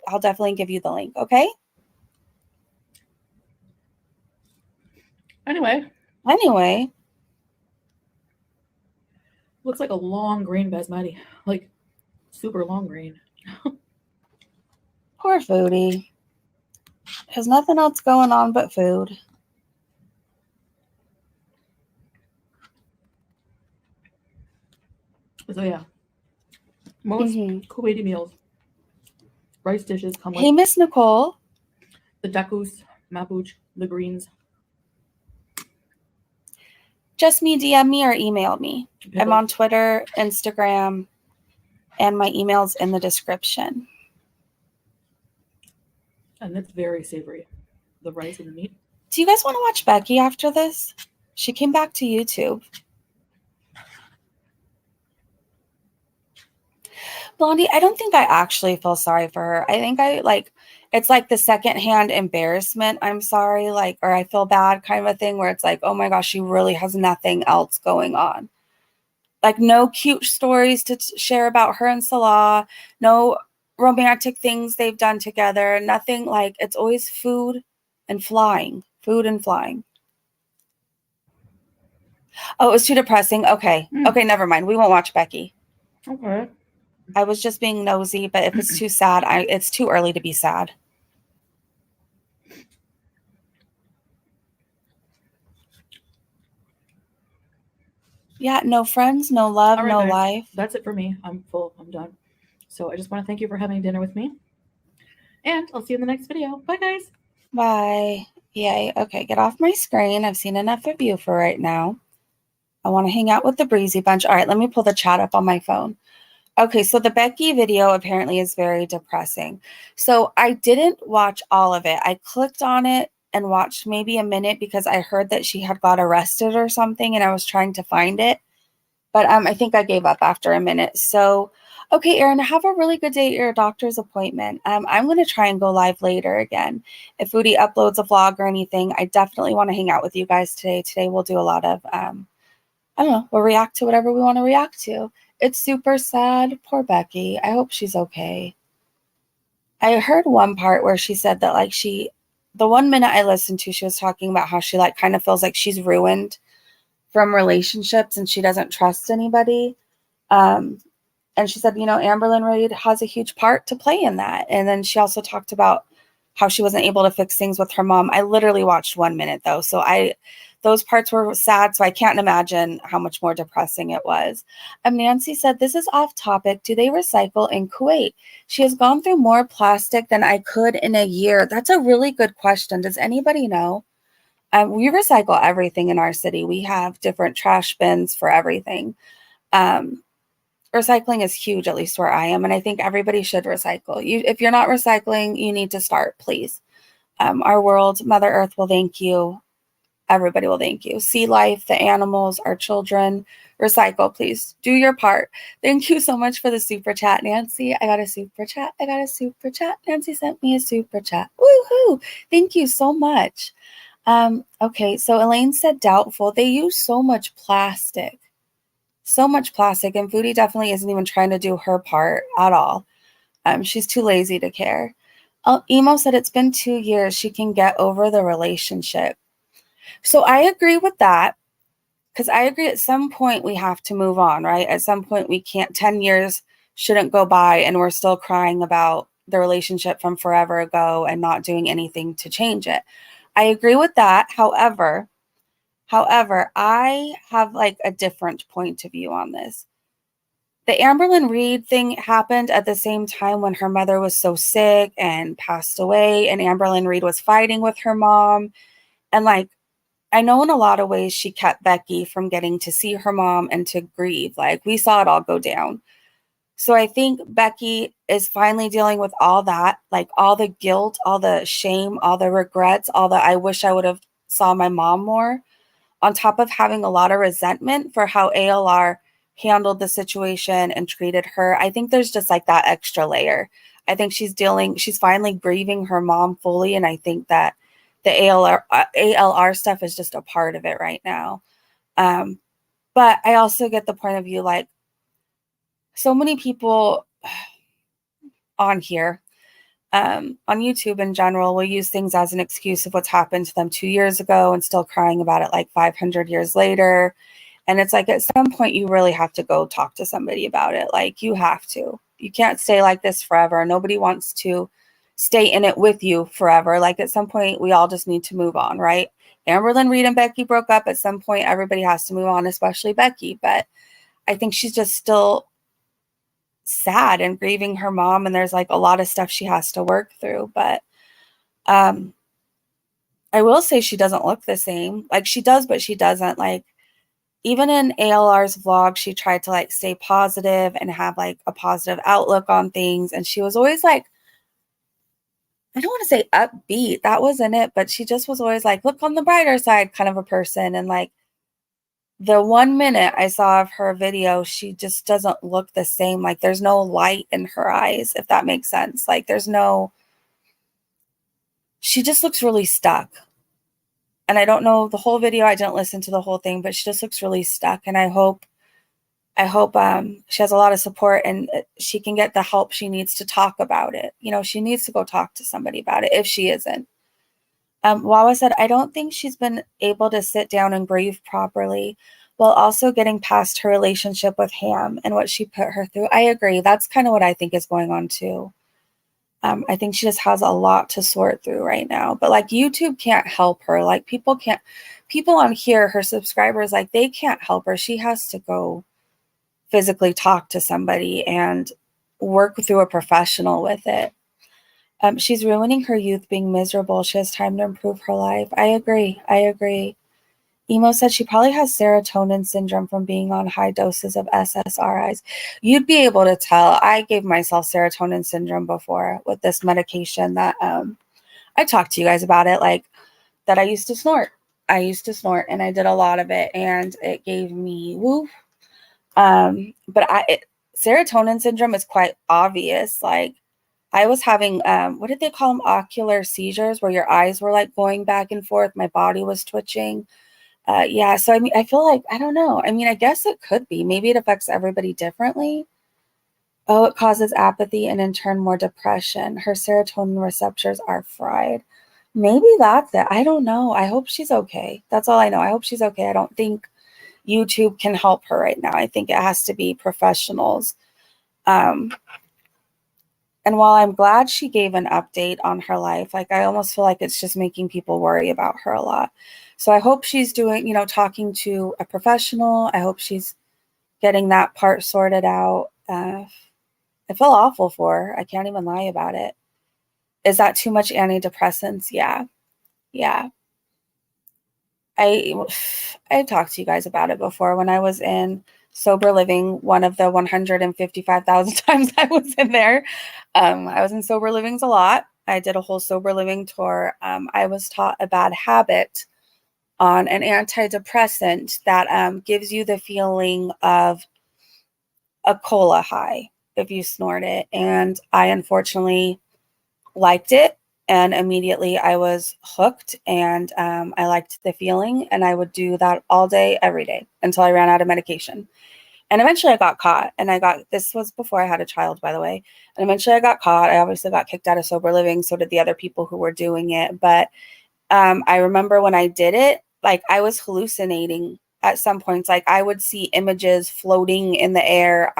I'll definitely give you the link. Okay. Anyway. Looks like a long grain basmati, like super long grain. Poor Foodie. Has nothing else going on but food. So yeah, most Kuwaiti meals, rice dishes come with. Hey, Miss Nicole. The dakus, mapuch, the greens. Just me, DM me or email me. I'm on Twitter, Instagram, and my email's in the description. And it's very savory. The rice and the meat. Do you guys want to watch Becky after this? She came back to YouTube. Blondie, I don't think I actually feel sorry for her. I think it's like the secondhand embarrassment. I'm sorry, or I feel bad kind of a thing where it's like, oh my gosh, she really has nothing else going on. Like, no cute stories to share about her and Salah, no romantic things they've done together, nothing. Like, it's always food and flying. Oh, it was too depressing. Okay. Okay, never mind. We won't watch Becky. Okay. I was just being nosy, but if it's too sad, it's too early to be sad. Yeah, no friends, no love, All right, no guys. life. That's it for me. I'm full. I'm done. So I just want to thank you for having dinner with me. And I'll see you in the next video. Bye, guys. Bye. Yay. Okay, get off my screen. I've seen enough of you for right now. I want to hang out with the Breezy Bunch. All right, let me pull the chat up on my phone. Okay, so the Becky video apparently is very depressing. So I didn't watch all of it. I clicked on it and watched maybe a minute because I heard that she had got arrested or something and I was trying to find it. But I think I gave up after a minute. So, okay, Erin, have a really good day at your doctor's appointment. I'm going to try and go live later again. If Foodie uploads a vlog or anything, I definitely want to hang out with you guys today. Today we'll do a lot of, I don't know, we'll react to whatever we want to react to. It's super sad. Poor Becky. I hope she's okay. I heard one part where she said that like the 1 minute I listened to, she was talking about how she like kind of feels like she's ruined from relationships and she doesn't trust anybody. And she said, you know, Amberlynn Reid has a huge part to play in that. And then she also talked about how she wasn't able to fix things with her mom. I literally watched 1 minute though. So those parts were sad. So I can't imagine how much more depressing it was. Nancy said, this is off topic. Do they recycle in Kuwait? She has gone through more plastic than I could in a year. That's a really good question. Does anybody know? We recycle everything in our city. We have different trash bins for everything. Recycling is huge, at least where I am, and I think everybody should recycle. If you're not recycling, you need to start, please. Our world, Mother Earth will thank you. Everybody will thank you. Sea life, the animals, our children, recycle, please. Do your part. Thank you so much for the super chat, Nancy. I got a super chat. I got a super chat. Nancy sent me a super chat. Woohoo! Thank you so much. Okay, so Elaine said doubtful. They use so much plastic. So much plastic, and Foodie definitely isn't even trying to do her part at all. She's too lazy to care. Emo said it's been 2 years. She can get over the relationship. So I agree with that, because I agree at some point we have to move on, right? At some point we can't, 10 years shouldn't go by and we're still crying about the relationship from forever ago and not doing anything to change it. I agree with that. However, I have like a different point of view on this. The Amberlynn Reid thing happened at the same time when her mother was so sick and passed away, and Amberlynn Reid was fighting with her mom. And like, I know in a lot of ways she kept Becky from getting to see her mom and to grieve. Like, we saw it all go down. So I think Becky is finally dealing with all that, like all the guilt, all the shame, all the regrets, all the I wish I would have saw my mom more, on top of having a lot of resentment for how ALR handled the situation and treated her. I think there's just like that extra layer. I think she's finally grieving her mom fully. And I think that the ALR stuff is just a part of it right now. But I also get the point of view, like, so many people on here, on YouTube in general, will use things as an excuse of what's happened to them 2 years ago and still crying about it like 500 years later. And it's like, at some point you really have to go talk to somebody about it. Like, you have to. You can't stay like this forever. Nobody wants to stay in it with you forever. Like, at some point we all just need to move on, right? Amberlynn Reid and Becky broke up. At some point everybody has to move on, especially Becky. But I think she's just still sad and grieving her mom, and there's like a lot of stuff she has to work through. But I will say she doesn't look the same. Like, she does, but she doesn't. Like, even in ALR's vlog, she tried to like stay positive and have like a positive outlook on things, and she was always like, I don't want to say upbeat, that wasn't it, but she just was always like, look on the brighter side kind of a person. And like, the 1 minute I saw of her video, she just doesn't look the same. Like, there's no light in her eyes, if that makes sense. Like, she just looks really stuck. And I don't know the whole video. I didn't listen to the whole thing, but she just looks really stuck. And I hope she has a lot of support and she can get the help she needs to talk about it. You know, she needs to go talk to somebody about it if she isn't. Wawa said, I don't think she's been able to sit down and grieve properly. while also getting past her relationship with Ham and what she put her through. I agree. That's kind of what I think is going on too. I think she just has a lot to sort through right now. But like YouTube can't help her. Like people on here, her subscribers, like they can't help her. She has to go physically talk to somebody and work through a professional with it. She's ruining her youth being miserable. She has time to improve her life. I agree. Emo said she probably has serotonin syndrome from being on high doses of SSRIs. You'd be able to tell. I gave myself serotonin syndrome before with this medication that I talked to you guys about it, like that I used to snort. And I did a lot of it and it gave me woo. Serotonin syndrome is quite obvious. Like I was having, what did they call them? Ocular seizures, where your eyes were like going back and forth. My body was twitching. Yeah. So, I mean, I feel like, I don't know. I mean, I guess it could be. Maybe it affects everybody differently. Oh, it causes apathy and in turn more depression. Her serotonin receptors are fried. Maybe that's it. I don't know. I hope she's okay. That's all I know. I hope she's okay. I don't think YouTube can help her right now. I think it has to be professionals. And while I'm glad she gave an update on her life, like I almost feel like it's just making people worry about her a lot. So I hope she's doing, talking to a professional. I hope she's getting that part sorted out. I feel awful for her. I can't even lie about it. Is that too much antidepressants? Yeah. I've talked to you guys about it before. When I was in sober living, one of the 155,000 times I was in there, I was in sober livings a lot. I did a whole sober living tour. I was taught a bad habit on an antidepressant that gives you the feeling of a cola high if you snort it. And I unfortunately liked it. And immediately I was hooked and I liked the feeling. And I would do that all day, every day until I ran out of medication. And eventually I got caught. And this was before I had a child, by the way. And eventually I got caught. I obviously got kicked out of sober living. So did the other people who were doing it. But I remember when I did it, like I was hallucinating at some points. Like I would see images floating in the air.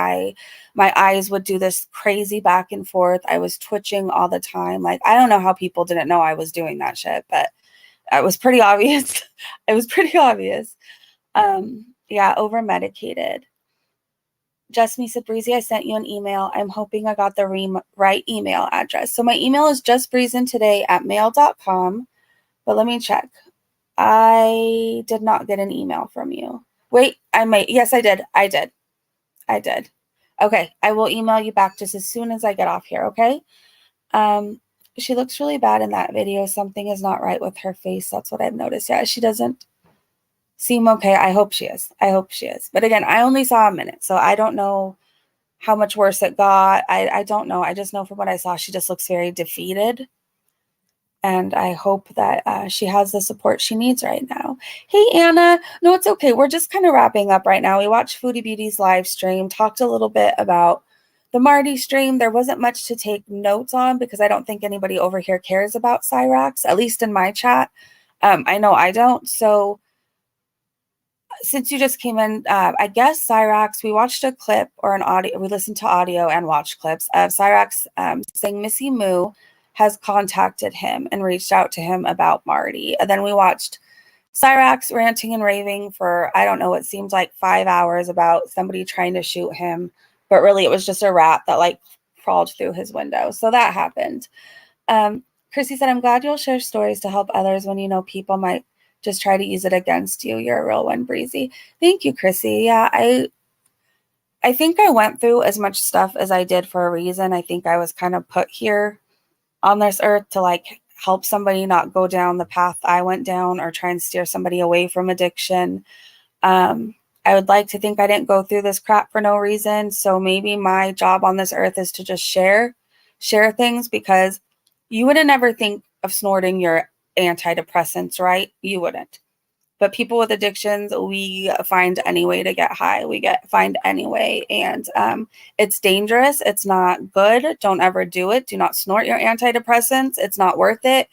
My eyes would do this crazy back and forth. I was twitching all the time. Like I don't know how people didn't know I was doing that shit, but it was pretty obvious. It was pretty obvious. Yeah, over medicated. Just me said, Breezy, I sent you an email. I'm hoping I got the right email address. So my email is justbreezentoday@mail.com. But let me check. I did not get an email from you. Wait, I might. Yes, I did. I did. Okay, I will email you back just as soon as I get off here, okay? She looks really bad in that video. Something is not right with her face. That's what I've noticed. Yeah, she doesn't seem okay. I hope she is. But again, I only saw a minute, so I don't know how much worse it got. I don't know. I just know from what I saw, she just looks very defeated. And I hope that she has the support she needs right now. Hey, Anna. No, it's okay. We're just kind of wrapping up right now. We watched Foodie Beauty's live stream, talked a little bit about the Marty stream. There wasn't much to take notes on because I don't think anybody over here cares about Cyrax, at least in my chat. I know I don't. So since you just came in, I guess Cyrax, we watched a clip or an audio. We listened to audio and watched clips of Cyrax saying Missy Moo has contacted him and reached out to him about Marty. And then we watched Cyrax ranting and raving for, I don't know, it seemed like 5 hours about somebody trying to shoot him. But really, it was just a rat that like crawled through his window. So that happened. Chrissy said, I'm glad you'll share stories to help others when you know people might just try to use it against you. You're a real one, Breezy. Thank you, Chrissy. Yeah, I think I went through as much stuff as I did for a reason. I think I was kind of put here on this earth to like help somebody not go down the path I went down or try and steer somebody away from addiction. I would like to think I didn't go through this crap for no reason. So maybe my job on this earth is to just share things, because you wouldn't ever think of snorting your antidepressants, right? You wouldn't. But people with addictions, we find any way to get high. Find any way. And it's dangerous. It's not good. Don't ever do it. Do not snort your antidepressants. It's not worth it.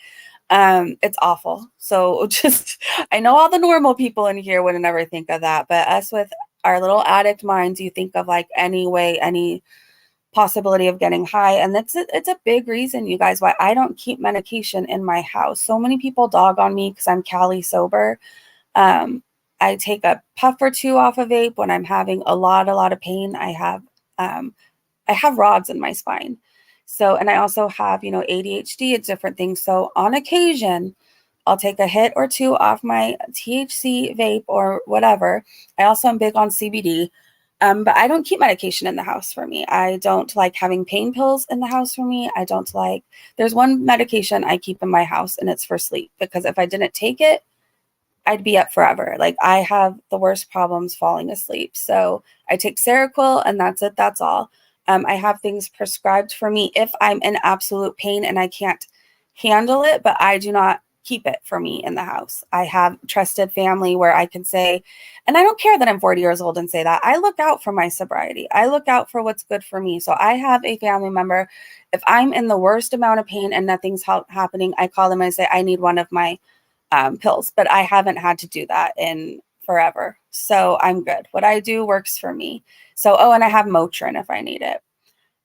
It's awful. So just, I know all the normal people in here wouldn't ever think of that, but us with our little addict minds, you think of like any way, any possibility of getting high. And it's a big reason, you guys, why I don't keep medication in my house. So many people dog on me because I'm Cali sober. I take a puff or two off of vape when I'm having a lot of pain. I have rods in my spine. So, and I also have, ADHD and different things. So on occasion, I'll take a hit or two off my THC vape or whatever. I also am big on CBD. But I don't keep medication in the house for me. I don't like having pain pills in the house for me. There's one medication I keep in my house and it's for sleep, because if I didn't take it, I'd be up forever. Like, I have the worst problems falling asleep. So I take Seroquel and that's it. That's all. I have things prescribed for me if I'm in absolute pain and I can't handle it, but I do not keep it for me in the house. I have trusted family where I can say, and I don't care that I'm 40 years old and say that. I look out for my sobriety. I look out for what's good for me. So I have a family member. If I'm in the worst amount of pain and nothing's happening, I call them and I say, I need one of my pills, but I haven't had to do that in forever. So I'm good. What I do works for me. So, and I have Motrin if I need it.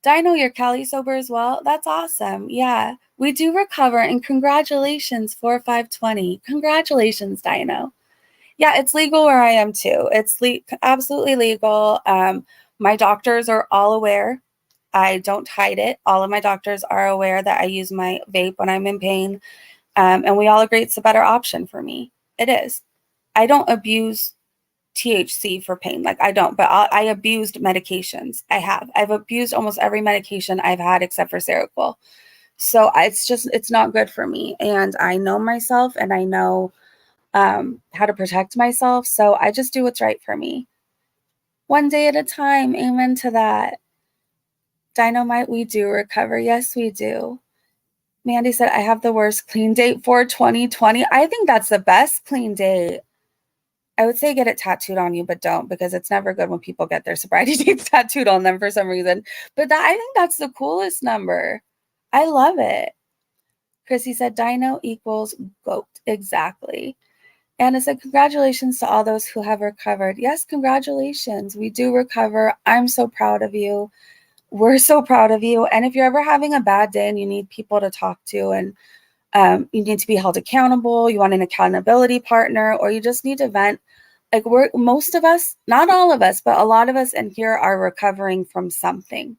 Dino, you're Cali sober as well? That's awesome. Yeah, we do recover, and congratulations, 4520. Congratulations, Dino. Yeah, it's legal where I am too. It's absolutely legal. My doctors are all aware. I don't hide it. All of my doctors are aware that I use my vape when I'm in pain. And we all agree it's a better option for me. It is. I don't abuse THC for pain. Like, I don't, but I abused medications. I've abused almost every medication I've had except for Seroquel. So it's not good for me. And I know myself and I know how to protect myself. So I just do what's right for me. One day at a time. Amen to that. Dynamite, we do recover. Yes, we do. Mandy said, I have the worst clean date for 2020. I think that's the best clean date. I would say get it tattooed on you, but don't, because it's never good when people get their sobriety dates tattooed on them for some reason. But I think that's the coolest number. I love it. Chrissy said, Dino equals GOAT. Exactly. Anna said, congratulations to all those who have recovered. Yes, congratulations. We do recover. I'm so proud of you. We're so proud of you. And if you're ever having a bad day and you need people to talk to, and you need to be held accountable, you want an accountability partner, or you just need to vent, like, most of us, not all of us, but a lot of us in here are recovering from something,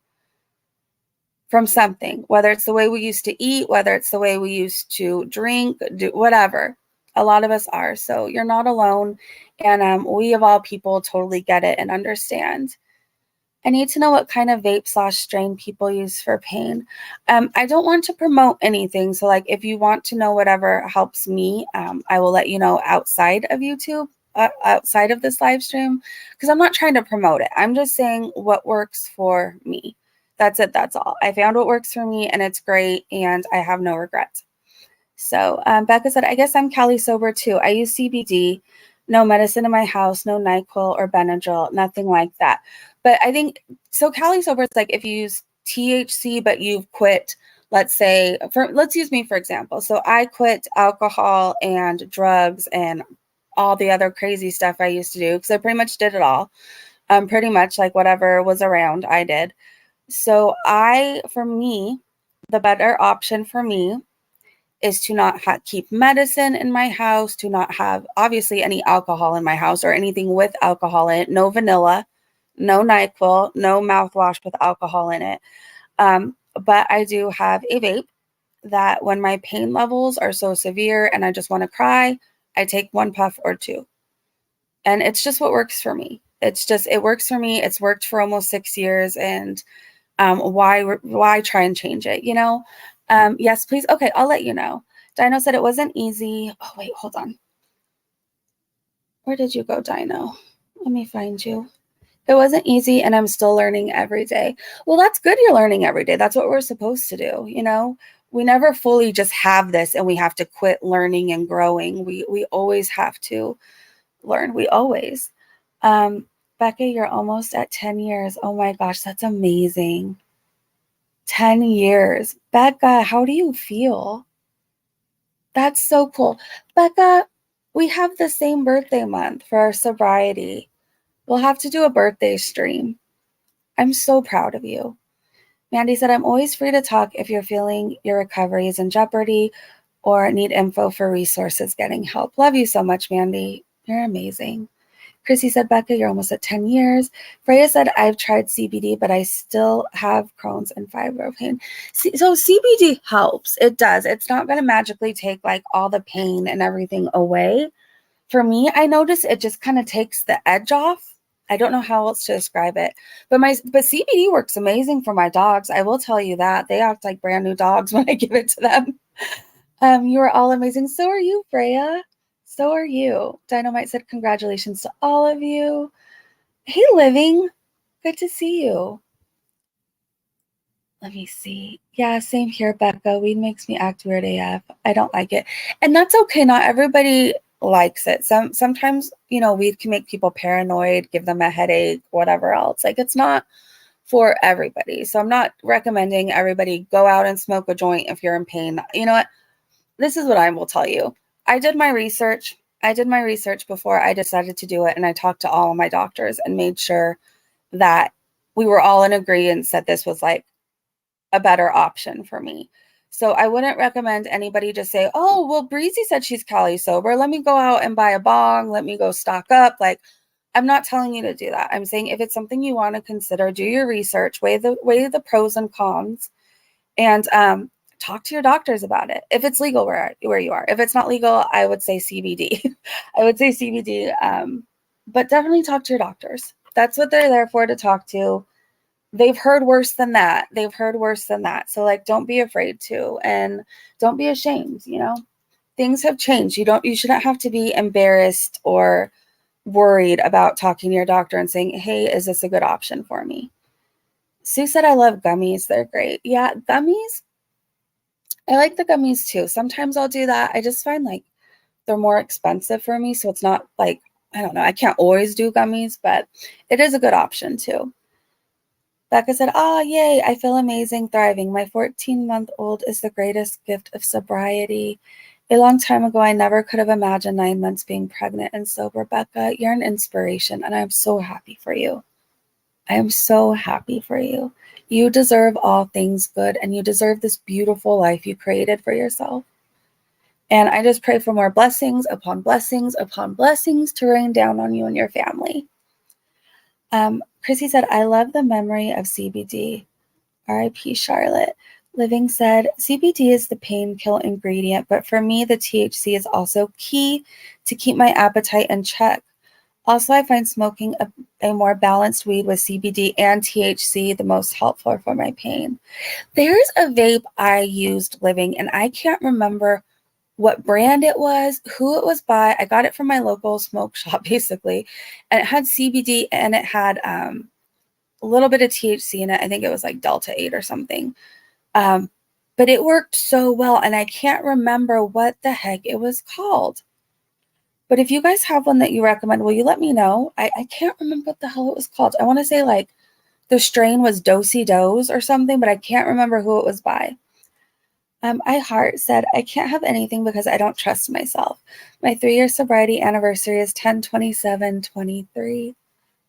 whether it's the way we used to eat, whether it's the way we used to drink, do whatever. A lot of us are. So you're not alone. And we of all people totally get it and understand. I need to know what kind of vape/strain people use for pain. I don't want to promote anything. So, like, if you want to know whatever helps me, I will let you know outside of YouTube, outside of this live stream, because I'm not trying to promote it. I'm just saying what works for me. That's it. That's all. I found what works for me and it's great. And I have no regrets. So Becca said, I guess I'm Cali sober too. I use CBD, no medicine in my house, no NyQuil or Benadryl, nothing like that. But I think, so Cali sober is like if you use THC, but you've quit, let's use me for example. So I quit alcohol and drugs and all the other crazy stuff I used to do, because I pretty much did it all. Pretty much like whatever was around, I did. So for me, the better option for me is to not keep medicine in my house, to not have obviously any alcohol in my house or anything with alcohol in it, no vanilla, no NyQuil, no mouthwash with alcohol in it. But I do have a vape that when my pain levels are so severe and I just want to cry, I take one puff or two. And it's just what works for me. It works for me. It's worked for almost 6 years. And why try and change it, Yes, please. Okay, I'll let you know. Dino said it wasn't easy. Oh, wait, hold on. Where did you go, Dino? Let me find you. It wasn't easy, and I'm still learning every day. Well, that's good. You're learning every day. That's what we're supposed to do. We never fully just have this and we have to quit learning and growing. We always have to learn. We always. Becca, you're almost at 10 years. Oh my gosh, that's amazing. 10 years. Becca, how do you feel? That's so cool. Becca, we have the same birthday month for our sobriety. We'll have to do a birthday stream. I'm so proud of you. Mandy said, I'm always free to talk if you're feeling your recovery is in jeopardy or need info for resources getting help. Love you so much, Mandy. You're amazing. Chrissy said, Becca, you're almost at 10 years. Freya said, I've tried CBD, but I still have Crohn's and fibro pain. So CBD helps. It does. It's not going to magically take like all the pain and everything away. For me, I notice it just kind of takes the edge off. I don't know how else to describe it. But CBD works amazing for my dogs. I will tell you that. They act like brand new dogs when I give it to them. You are all amazing. So are you, Freya. So are you. Dynamite said, congratulations to all of you. Hey, Living. Good to see you. Let me see. Yeah, same here, Becca. Weed makes me act weird AF. I don't like it. And that's okay. Not everybody likes it. Sometimes, weed can make people paranoid, give them a headache, whatever else. Like, it's not for everybody. So I'm not recommending everybody go out and smoke a joint if you're in pain. You know what? This is what I will tell you. I did my research. Before I decided to do it, and I talked to all of my doctors and made sure that we were all in agreement that this was like a better option for me. So I wouldn't recommend anybody just say, oh, well, Breezy said she's Cali sober. Let me go out and buy a bong. Let me go stock up. Like, I'm not telling you to do that. I'm saying if it's something you want to consider, do your research, weigh the pros and cons, and talk to your doctors about it. If it's legal where you are. If it's not legal, I would say CBD. But definitely talk to your doctors. That's what they're there for, to talk to. They've heard worse than that. So like, don't be afraid to, and don't be ashamed. Things have changed. You shouldn't have to be embarrassed or worried about talking to your doctor and saying, hey, is this a good option for me? Sue said, I love gummies. They're great. Yeah, gummies. I like the gummies too. Sometimes I'll do that. I just find like they're more expensive for me. So it's not like, I don't know. I can't always do gummies, but it is a good option too. Becca said, yay, I feel amazing, thriving. My 14-month-old is the greatest gift of sobriety. A long time ago, I never could have imagined 9 months being pregnant and sober. Becca, you're an inspiration, and I'm so happy for you. I am so happy for you. You deserve all things good, and you deserve this beautiful life you created for yourself. And I just pray for more blessings upon blessings upon blessings to rain down on you and your family. Chrissy said, I love the memory of CBD. R.I.P. Charlotte. Living said, CBD is the pain-kill ingredient, but for me, the THC is also key to keep my appetite in check. Also, I find smoking a more balanced weed with CBD and THC the most helpful for my pain. There's a vape I used, Living, and I can't remember what brand it was, who it was by. I got it from my local smoke shop, basically, and it had CBD and it had a little bit of THC in it. I think it was like Delta 8 or something. But it worked so well, and I can't remember what the heck it was called. But if you guys have one that you recommend, will you let me know? I can't remember what the hell it was called. I want to say like the strain was Dosey Does or something, but I can't remember who it was by. I Heart said, I can't have anything because I don't trust myself. My 3-year sobriety anniversary is 10/27/23.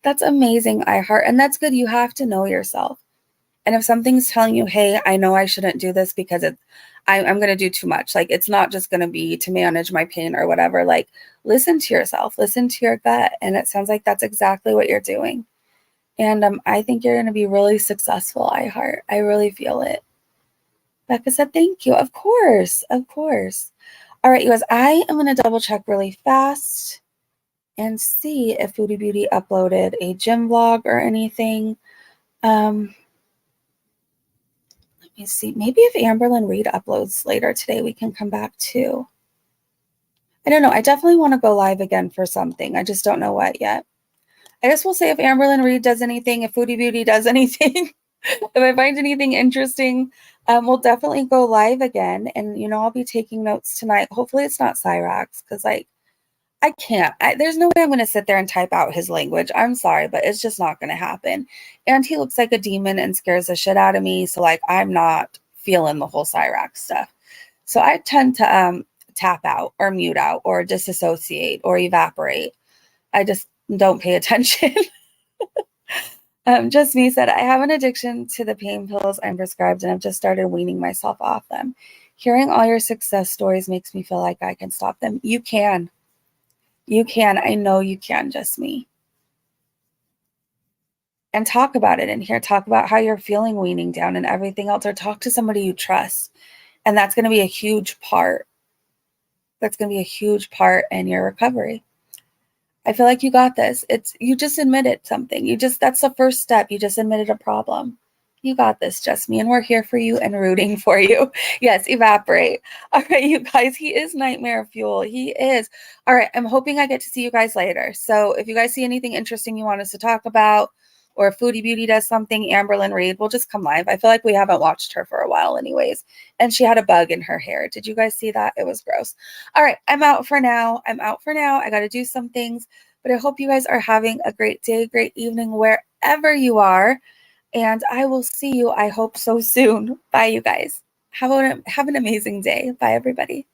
That's amazing, I Heart. And that's good. You have to know yourself. And if something's telling you, hey, I know I shouldn't do this because I'm going to do too much. Like, it's not just going to be to manage my pain or whatever. Like, listen to yourself, listen to your gut. And it sounds like that's exactly what you're doing. And I think you're going to be really successful, I Heart. I really feel it. Becca said, thank you. Of course. Of course. All right, you guys, I am going to double check really fast and see if Foodie Beauty uploaded a gym vlog or anything. Let me see. Maybe if Amberlyn Reed uploads later today, we can come back too. I don't know. I definitely want to go live again for something. I just don't know what yet. I guess we'll say if Amberlyn Reed does anything, if Foodie Beauty does anything, if I find anything interesting, we'll definitely go live again. And, I'll be taking notes tonight. Hopefully it's not Cyrax, because, like, I can't. There's no way I'm going to sit there and type out his language. I'm sorry, but it's just not going to happen. And he looks like a demon and scares the shit out of me. So, like, I'm not feeling the whole Cyrax stuff. So I tend to tap out or mute out or disassociate or evaporate. I just don't pay attention. Just me said, I have an addiction to the pain pills I'm prescribed, and I've just started weaning myself off them. Hearing all your success stories makes me feel like I can stop them. You can. You can. I know you can, just me. And talk about it in here. Talk about how you're feeling weaning down and everything else, or talk to somebody you trust. And that's going to be a huge part. That's going to be a huge part in your recovery. I feel like you got this. You just admitted something. That's the first step. You just admitted a problem. You got this, just me, and we're here for you and rooting for you. Yes, evaporate. All right, you guys, he is nightmare fuel. He is. All right, I'm hoping I get to see you guys later. So if you guys see anything interesting you want us to talk about, or if Foodie Beauty does something, Amberlyn Reed will just come live. I feel like we haven't watched her for a while anyways. And she had a bug in her hair. Did you guys see that? It was gross. All right, I'm out for now. I got to do some things. But I hope you guys are having a great day, great evening, wherever you are. And I will see you, I hope, so soon. Bye, you guys. Have an amazing day. Bye, everybody.